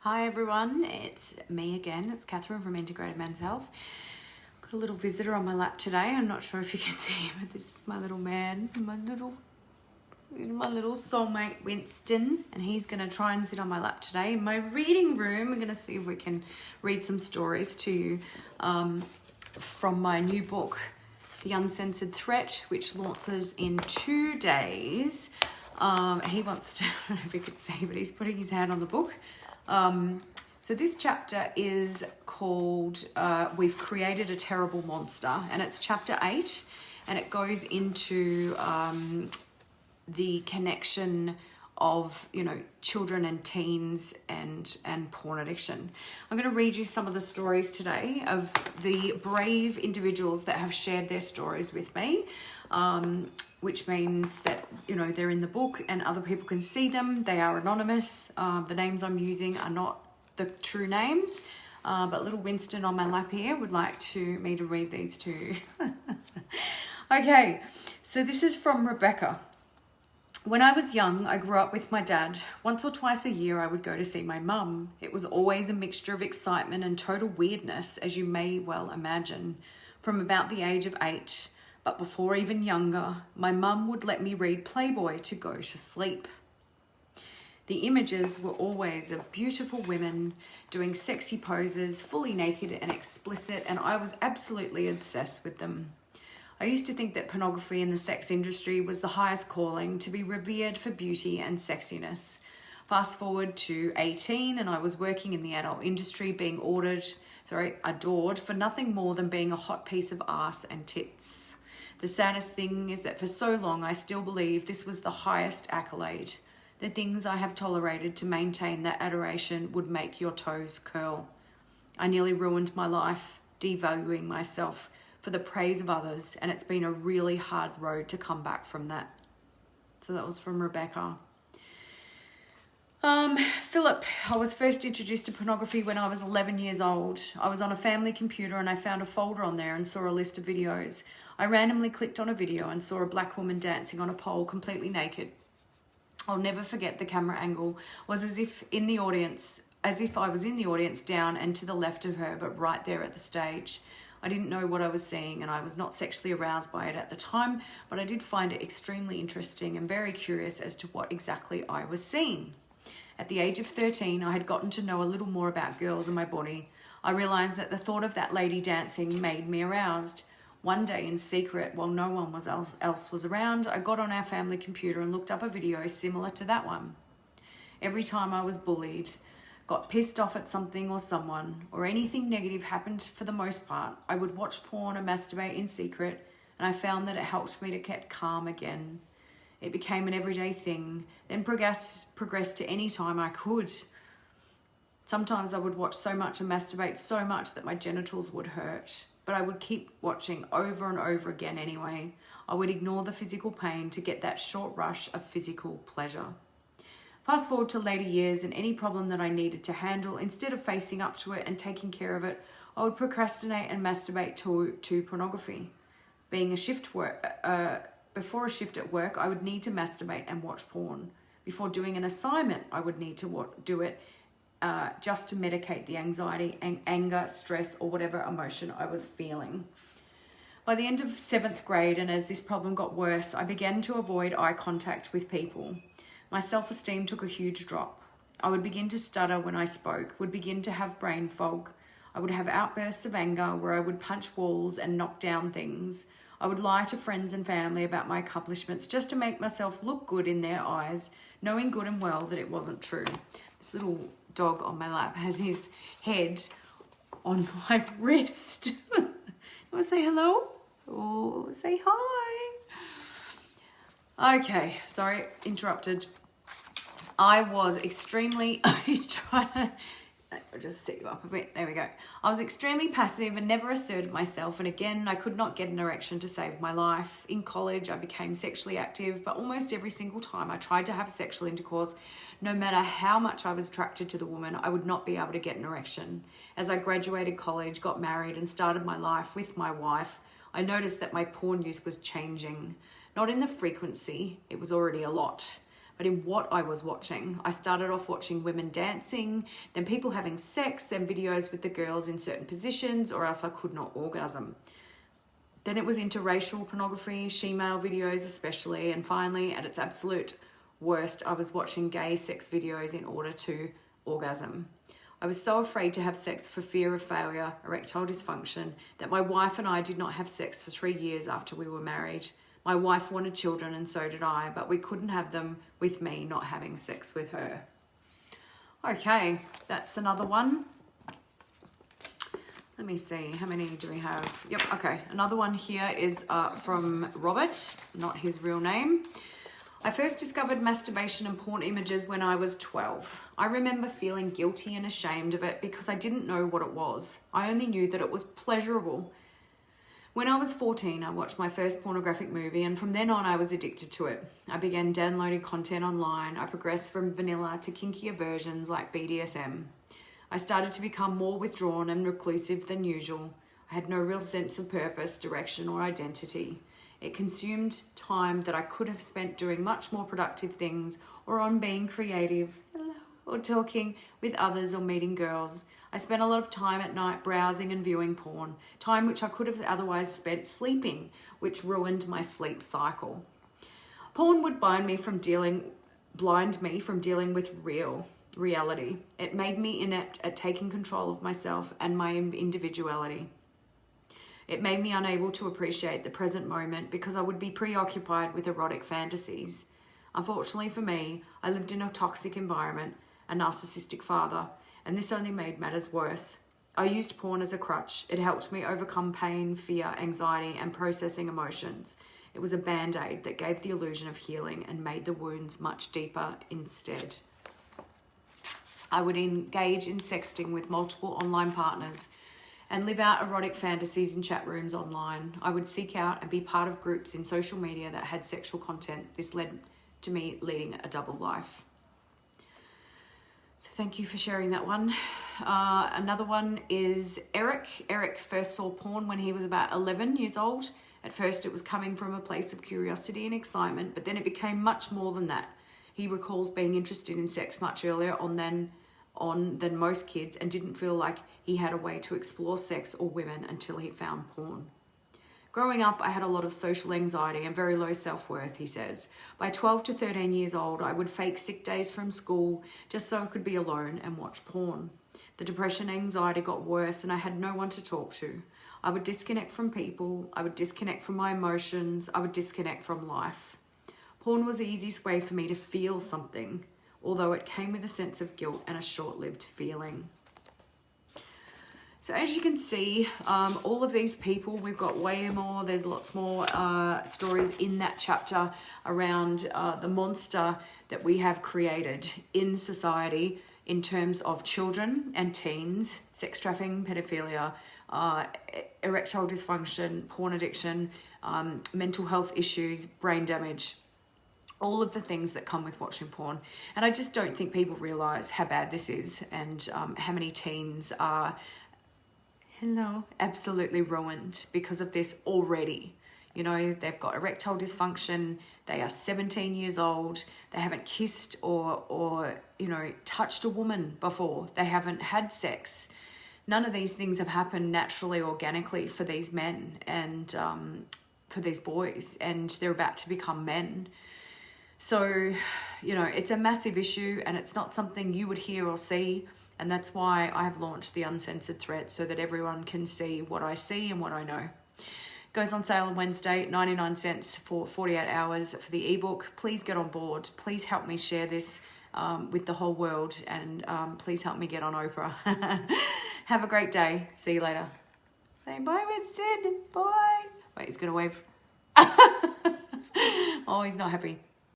Hi everyone, it's me again. It's Catherine from Integrated Men's Health. Got a little visitor on my lap today. I'm not sure if you can see him, but this is my little man, he's my little soulmate Winston, and he's going to try and sit on my lap today. In my reading room, we're going to see if we can read some stories to you from my new book, The Uncensored Threat, which launches in 2 days. He wants to, I don't know if you could see, but he's putting his hand on the book. So this chapter is called We've Created a Terrible Monster, and it's chapter 8, and it goes into the connection of, children and teens and porn addiction. I'm going to read you some of the stories today of the brave individuals that have shared their stories with me, which means that, they're in the book and other people can see them. They are anonymous. The names I'm using are not the true names, but little Winston on my lap here would like me to read these to you. Okay, so this is from Rebecca. When I was young, I grew up with my dad. Once or twice a year, I would go to see my mum. It was always a mixture of excitement and total weirdness, as you may well imagine. From about the age of 8, but before even younger, my mum would let me read Playboy to go to sleep. The images were always of beautiful women doing sexy poses, fully naked and explicit, and I was absolutely obsessed with them. I used to think that pornography in the sex industry was the highest calling, to be revered for beauty and sexiness. Fast forward to 18 and I was working in the adult industry, being adored for nothing more than being a hot piece of ass and tits. The saddest thing is that for so long I still believe this was the highest accolade. The things I have tolerated to maintain that adoration would make your toes curl. I nearly ruined my life, devaluing myself for the praise of others, and it's been a really hard road to come back from that. So that was from Rebecca. Philip, I was first introduced to pornography when I was 11 years old. I was on a family computer and I found a folder on there and saw a list of videos. I randomly clicked on a video and saw a black woman dancing on a pole completely naked. I'll never forget the camera angle was as if I was in the audience down and to the left of her, but right there at the stage. I didn't know what I was seeing and I was not sexually aroused by it at the time, but I did find it extremely interesting and very curious as to what exactly I was seeing. At the age of 13, I had gotten to know a little more about girls and my body. I realized that the thought of that lady dancing made me aroused. One day in secret, while no one else was around, I got on our family computer and looked up a video similar to that one. Every time I was bullied, got pissed off at something or someone, or anything negative happened, for the most part, I would watch porn and masturbate in secret, and I found that it helped me to get calm again. It became an everyday thing, then progressed to any time I could. Sometimes I would watch so much and masturbate so much that my genitals would hurt, but I would keep watching over and over again anyway. I would ignore the physical pain to get that short rush of physical pleasure. Fast forward to later years, and any problem that I needed to handle, instead of facing up to it and taking care of it, I would procrastinate and masturbate to pornography. Before a shift at work, I would need to masturbate and watch porn. Before doing an assignment, I would need to do it just to medicate the anxiety, anger, stress, or whatever emotion I was feeling. By the end of 7th grade, and as this problem got worse, I began to avoid eye contact with people. My self-esteem took a huge drop. I would begin to stutter when I spoke, would begin to have brain fog. I would have outbursts of anger where I would punch walls and knock down things. I would lie to friends and family about my accomplishments just to make myself look good in their eyes, knowing good and well that it wasn't true. This little dog on my lap has his head on my wrist. You want to say hello? Oh, say hi. Okay, sorry, interrupted. He's trying to, I'll just set you up a bit. There we go. I was extremely passive and never asserted myself. And again, I could not get an erection to save my life. In college, I became sexually active, but almost every single time I tried to have sexual intercourse, no matter how much I was attracted to the woman, I would not be able to get an erection. As I graduated college, got married, and started my life with my wife, I noticed that my porn use was changing. Not in the frequency, it was already a lot, but in what I was watching. I started off watching women dancing, then people having sex, then videos with the girls in certain positions, or else I could not orgasm. Then it was interracial pornography, she-male videos especially, and finally, at its absolute worst, I was watching gay sex videos in order to orgasm. I was so afraid to have sex for fear of failure, erectile dysfunction, that my wife and I did not have sex for 3 years after we were married. My wife wanted children and so did I, but we couldn't have them with me not having sex with her. Okay, that's another one. Let me see, how many do we have? Yep, okay. Another one here is from Robert, not his real name. I first discovered masturbation and porn images when I was 12. I remember feeling guilty and ashamed of it because I didn't know what it was. I only knew that it was pleasurable. When I was 14, I watched my first pornographic movie, and from then on I was addicted to it. I began downloading content online. I progressed from vanilla to kinkier versions like BDSM. I started to become more withdrawn and reclusive than usual. I had no real sense of purpose, direction, or identity. It consumed time that I could have spent doing much more productive things, or on being creative, or talking with others, or meeting girls. I spent a lot of time at night browsing and viewing porn, time which I could have otherwise spent sleeping, which ruined my sleep cycle. Porn would blind me from dealing with reality. It made me inept at taking control of myself and my individuality. It made me unable to appreciate the present moment because I would be preoccupied with erotic fantasies. Unfortunately for me, I lived in a toxic environment, a narcissistic father, and this only made matters worse. I used porn as a crutch. It helped me overcome pain, fear, anxiety, and processing emotions. It was a band-aid that gave the illusion of healing and made the wounds much deeper instead. I would engage in sexting with multiple online partners and live out erotic fantasies in chat rooms online. I would seek out and be part of groups in social media that had sexual content. This led to me leading a double life. So thank you for sharing that one. Another one is Eric. Eric first saw porn when he was about 11 years old. At first it was coming from a place of curiosity and excitement, but then it became much more than that. He recalls being interested in sex much earlier on than most kids, and didn't feel like he had a way to explore sex or women until he found porn. Growing up, I had a lot of social anxiety and very low self-worth, he says. By 12 to 13 years old, I would fake sick days from school just so I could be alone and watch porn. The depression and anxiety got worse and I had no one to talk to. I would disconnect from people, I would disconnect from my emotions, I would disconnect from life. Porn was the easiest way for me to feel something, although it came with a sense of guilt and a short-lived feeling. So as you can see, all of these people, we've got way more, there's lots more stories in that chapter around the monster that we have created in society in terms of children and teens, sex trafficking, pedophilia, erectile dysfunction, porn addiction, mental health issues, brain damage, all of the things that come with watching porn. And I just don't think people realise how bad this is, and how many teens are absolutely ruined because of this already. You know, they've got erectile dysfunction, they are 17 years old, they haven't kissed or touched a woman before, they haven't had sex. None of these things have happened naturally, organically for these men and for these boys, and they're about to become men. So, it's a massive issue, and it's not something you would hear or see. And that's why I have launched the Uncensored Threat, so that everyone can see what I see and what I know. Goes on sale on Wednesday, 99 cents for 48 hours for the ebook. Please get on board. Please help me share this with the whole world, and please help me get on Oprah. Have a great day. See you later. Say bye, Winston. Bye. Wait, he's going to wave. Oh, he's not happy.